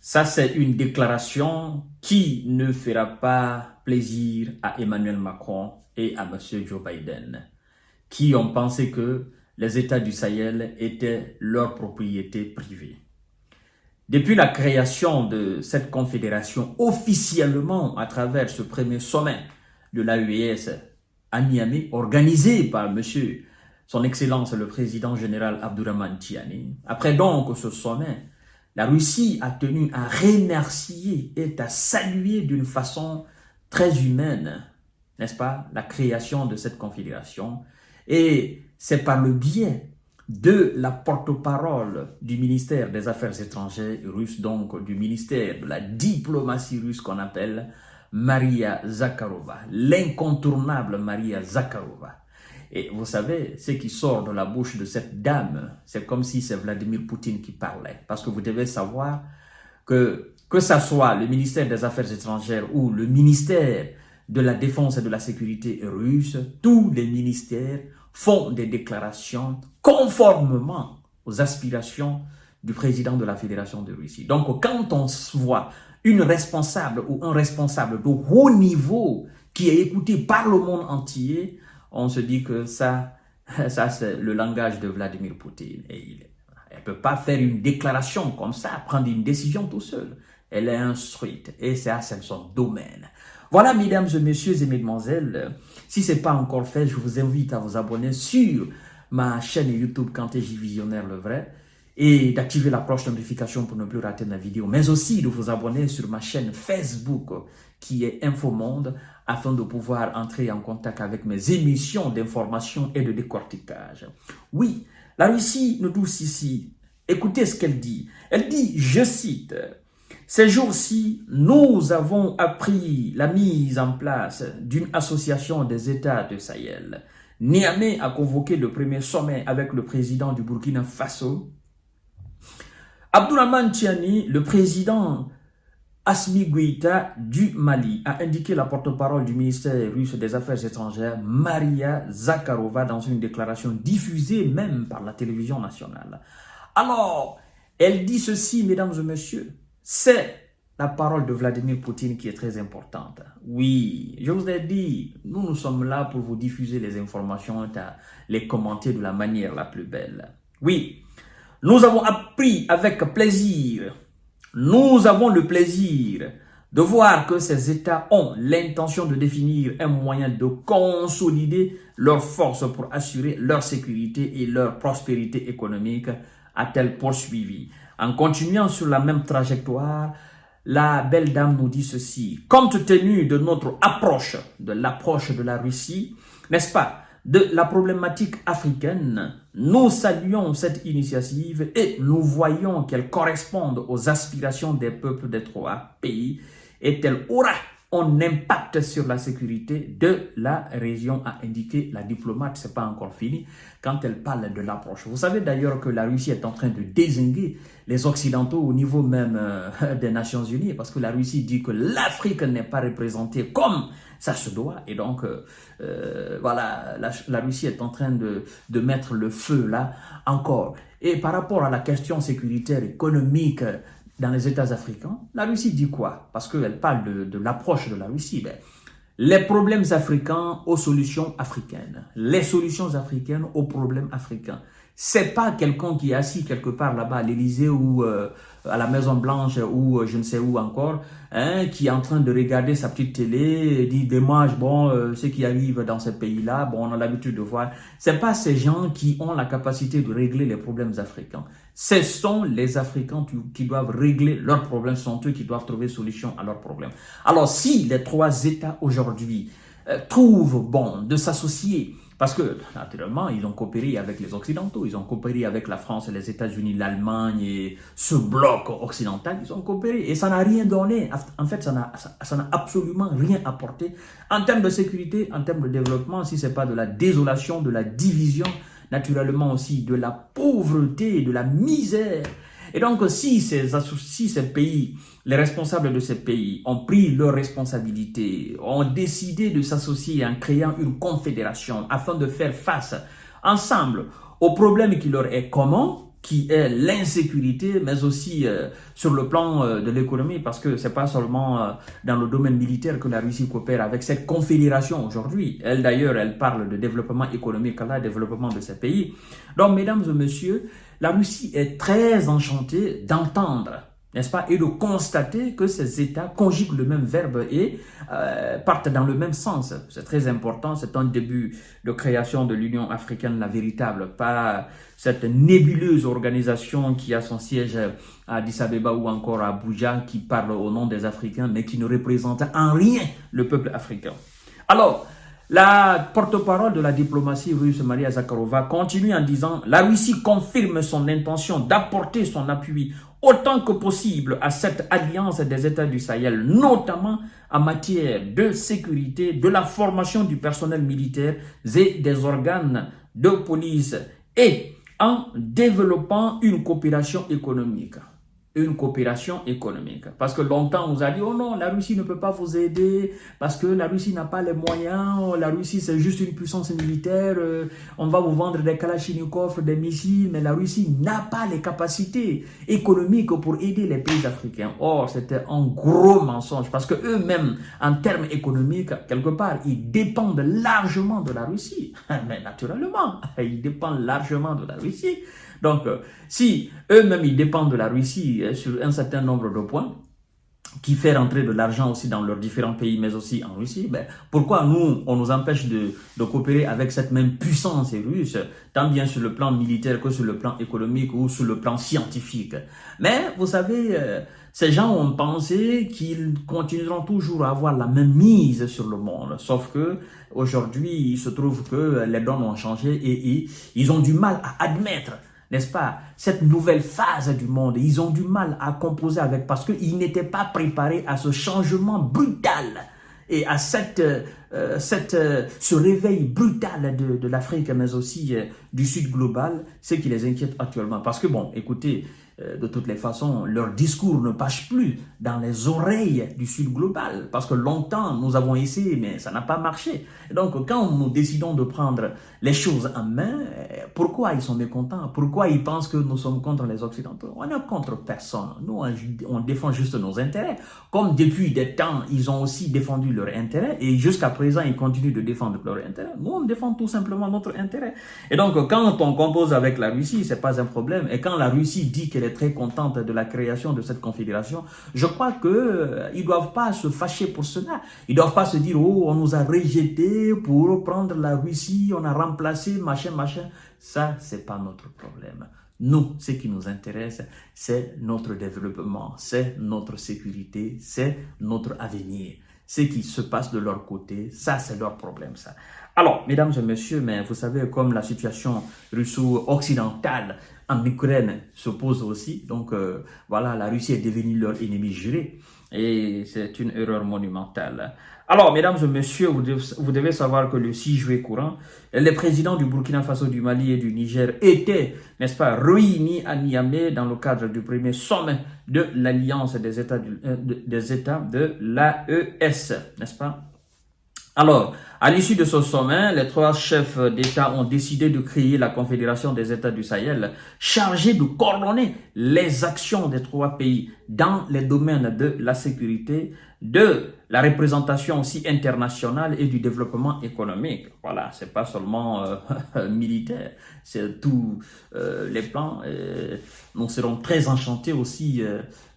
Ça, c'est une déclaration qui ne fera pas plaisir à Emmanuel Macron et à M. Joe Biden, qui ont pensé que les États du Sahel étaient leur propriété privée. Depuis la création de cette confédération officiellement à travers ce premier sommet de l'AES à Niamey, organisé par son Excellence le Président général Abdourahmane Tiani, après donc ce sommet, la Russie a tenu à remercier et à saluer d'une façon très humaine, n'est-ce pas, la création de cette confédération. Et c'est par le biais de la porte-parole du ministère des Affaires étrangères russe, donc du ministère de la diplomatie russe qu'on appelle Maria Zakharova, l'incontournable Maria Zakharova. Et vous savez, ce qui sort de la bouche de cette dame, c'est comme si c'est Vladimir Poutine qui parlait. Parce que vous devez savoir que ça soit le ministère des Affaires étrangères ou le ministère de la Défense et de la Sécurité russe, tous les ministères font des déclarations conformément aux aspirations du président de la Fédération de Russie. Donc, quand on voit une responsable ou un responsable de haut niveau qui est écouté par le monde entier, on se dit que ça c'est le langage de Vladimir Poutine. Et elle ne peut pas faire une déclaration comme ça, prendre une décision tout seul. Elle est instruite et c'est son domaine. Voilà, mesdames et messieurs et mesdemoiselles, si ce n'est pas encore fait, je vous invite à vous abonner sur ma chaîne YouTube Kanté J Visionnaire le vrai et d'activer la cloche de notification pour ne plus rater ma vidéo, mais aussi de vous abonner sur ma chaîne Facebook qui est Infomonde afin de pouvoir entrer en contact avec mes émissions d'information et de décortiquage. Oui, la Russie nous douce ici. Écoutez ce qu'elle dit. Elle dit, je cite, « Ces jours-ci, nous avons appris la mise en place d'une association des États de Sahel. Niamey a convoqué le premier sommet avec le président du Burkina Faso. Abdourahmane Tiani, le président Assimi Goïta du Mali, a indiqué la porte-parole du ministère russe des Affaires étrangères, Maria Zakharova, dans une déclaration diffusée même par la télévision nationale. Alors, elle dit ceci, mesdames et messieurs, c'est la parole de Vladimir Poutine qui est très importante. Oui, je vous ai dit, nous sommes là pour vous diffuser les informations, les commenter de la manière la plus belle. Oui, nous avons appris avec plaisir, nous avons le plaisir de voir que ces États ont l'intention de définir un moyen de consolider leurs forces pour assurer leur sécurité et leur prospérité économique, a-t-elle poursuivi. En continuant sur la même trajectoire, la belle dame nous dit ceci. Compte tenu de notre approche, de l'approche de la Russie, n'est-ce pas, de la problématique africaine, nous saluons cette initiative et nous voyons qu'elle corresponde aux aspirations des peuples des trois pays et qu'elle aura un impact sur la sécurité de la région, a indiqué la diplomate. C'est pas encore fini quand elle parle de l'approche. Vous savez d'ailleurs que la Russie est en train de désigner les Occidentaux au niveau même des Nations Unies, parce que la Russie dit que l'Afrique n'est pas représentée comme ça se doit. Et donc, voilà, la Russie est en train de mettre le feu là encore. Et par rapport à la question sécuritaire, économique, dans les États africains, la Russie dit quoi? Parce qu'elle parle de l'approche de la Russie. Ben, les problèmes africains aux solutions africaines. Les solutions africaines aux problèmes africains. C'est pas quelqu'un qui est assis quelque part là-bas à l'Élysée ou à la Maison Blanche ou je ne sais où encore, hein, qui est en train de regarder sa petite télé et dit dommage, bon, ce qui arrive dans ce pays-là, bon, on a l'habitude de voir. C'est pas ces gens qui ont la capacité de régler les problèmes africains. Ce sont les Africains qui doivent régler leurs problèmes, ce sont eux qui doivent trouver solution à leurs problèmes. Alors, si les trois États aujourd'hui trouvent bon de s'associer, parce que, naturellement, ils ont coopéré avec les Occidentaux, ils ont coopéré avec la France, les États-Unis, l'Allemagne et ce bloc occidental, ils ont coopéré et ça n'a rien donné. En fait, ça n'a absolument rien apporté en termes de sécurité, en termes de développement, si ce n'est pas de la désolation, de la division, naturellement aussi de la pauvreté, de la misère. Et donc, si ces pays, les responsables de ces pays ont pris leurs responsabilités, ont décidé de s'associer en créant une confédération afin de faire face ensemble aux problèmes qui leur est commun, qui est l'insécurité, mais aussi sur le plan de l'économie, parce que c'est pas seulement dans le domaine militaire que la Russie coopère avec cette confédération aujourd'hui. Elle d'ailleurs, elle parle de développement économique, là, développement de ces pays. Donc, mesdames et messieurs, la Russie est très enchantée d'entendre, n'est-ce pas, et de constater que ces États conjuguent le même verbe et partent dans le même sens. C'est très important, c'est un début de création de l'Union africaine, la véritable, pas cette nébuleuse organisation qui a son siège à Addis Abeba ou encore à Abuja, qui parle au nom des Africains, mais qui ne représente en rien le peuple africain. Alors, la porte-parole de la diplomatie russe, Maria Zakharova, continue en disant « La Russie confirme son intention d'apporter son appui autant que possible à cette alliance des États du Sahel, notamment en matière de sécurité, de la formation du personnel militaire et des organes de police et en développant une coopération économique. » Une coopération économique. Parce que longtemps, on nous a dit, oh non, la Russie ne peut pas vous aider, parce que la Russie n'a pas les moyens, la Russie c'est juste une puissance militaire, on va vous vendre des kalachnikovs, des missiles, mais la Russie n'a pas les capacités économiques pour aider les pays africains. Or, c'était un gros mensonge, parce que eux-mêmes, en termes économiques, quelque part, ils dépendent largement de la Russie. Mais naturellement, ils dépendent largement de la Russie. Donc, si eux-mêmes, ils dépendent de la Russie sur un certain nombre de points, qui fait rentrer de l'argent aussi dans leurs différents pays, mais aussi en Russie, ben, pourquoi nous, on nous empêche de coopérer avec cette même puissance russe, tant bien sur le plan militaire que sur le plan économique ou sur le plan scientifique? Mais, vous savez, ces gens ont pensé qu'ils continueront toujours à avoir la même mise sur le monde, sauf que aujourd'hui, il se trouve que les donnes ont changé et ils ont du mal à admettre, n'est-ce pas, cette nouvelle phase du monde. Ils ont du mal à composer avec, parce qu'ils n'étaient pas préparés à ce changement brutal et à ce réveil brutal de l'Afrique, mais aussi du Sud global, ce qui les inquiète actuellement. Parce que, bon, écoutez, de toutes les façons, leur discours ne passe plus dans les oreilles du Sud global, parce que longtemps, nous avons essayé, mais ça n'a pas marché. Et donc, quand nous décidons de prendre les choses en main, pourquoi ils sont mécontents? Pourquoi ils pensent que nous sommes contre les Occidentaux? On n'est contre personne. Nous, on défend juste nos intérêts. Comme depuis des temps, ils ont aussi défendu leurs intérêts, et jusqu'à présent, ils continuent de défendre leurs intérêts. Nous, on défend tout simplement notre intérêt. Et donc, quand on compose avec la Russie, c'est pas un problème. Et quand la Russie dit qu'elle est très contente de la création de cette confédération, je crois que ils doivent pas se fâcher pour cela. Ils doivent pas se dire, oh, on nous a rejetés pour prendre la Russie, on a remplacé, machin. Ça, c'est pas notre problème. Nous, ce qui nous intéresse, c'est notre développement, c'est notre sécurité, c'est notre avenir. Ce qui se passe de leur côté, ça, c'est leur problème, ça. Alors, mesdames et messieurs, mais vous savez, comme la situation russo-occidentale en Ukraine se pose aussi, donc voilà, la Russie est devenue leur ennemi juré, et c'est une erreur monumentale. Alors, mesdames et messieurs, vous devez savoir que le 6 juillet courant, les présidents du Burkina Faso, du Mali et du Niger étaient, n'est-ce pas, réunis à Niamey dans le cadre du premier sommet de l'Alliance des États de l'AES, n'est-ce pas? Alors, à l'issue de ce sommet, les trois chefs d'État ont décidé de créer la Confédération des États du Sahel, chargée de coordonner les actions des trois pays dans les domaines de la sécurité, de la représentation aussi internationale et du développement économique. Voilà, c'est pas seulement militaire, c'est tous les plans. Nous serons très enchantés aussi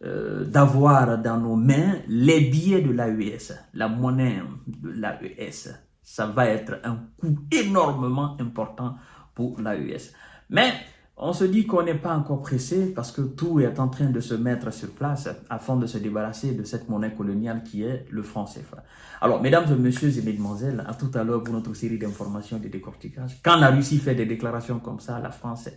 d'avoir dans nos mains les billets de l'AES, la monnaie de l'AES. Ça va être un coût énormément important pour l'AES. Mais on se dit qu'on n'est pas encore pressé parce que tout est en train de se mettre sur place afin de se débarrasser de cette monnaie coloniale qui est le franc CFA. Alors, mesdames et messieurs et mesdemoiselles, à tout à l'heure pour notre série d'informations de décortiquage. Quand la Russie fait des déclarations comme ça, la France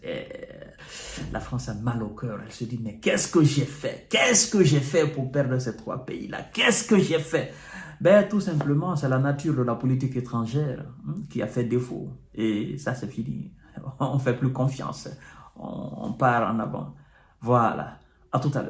a mal au cœur. Elle se dit, mais qu'est-ce que j'ai fait? Qu'est-ce que j'ai fait pour perdre ces trois pays-là? Qu'est-ce que j'ai fait? Ben, tout simplement, c'est la nature de la politique étrangère qui a fait défaut. Et ça, c'est fini. On ne fait plus confiance. On part en avant. Voilà. À tout à l'heure.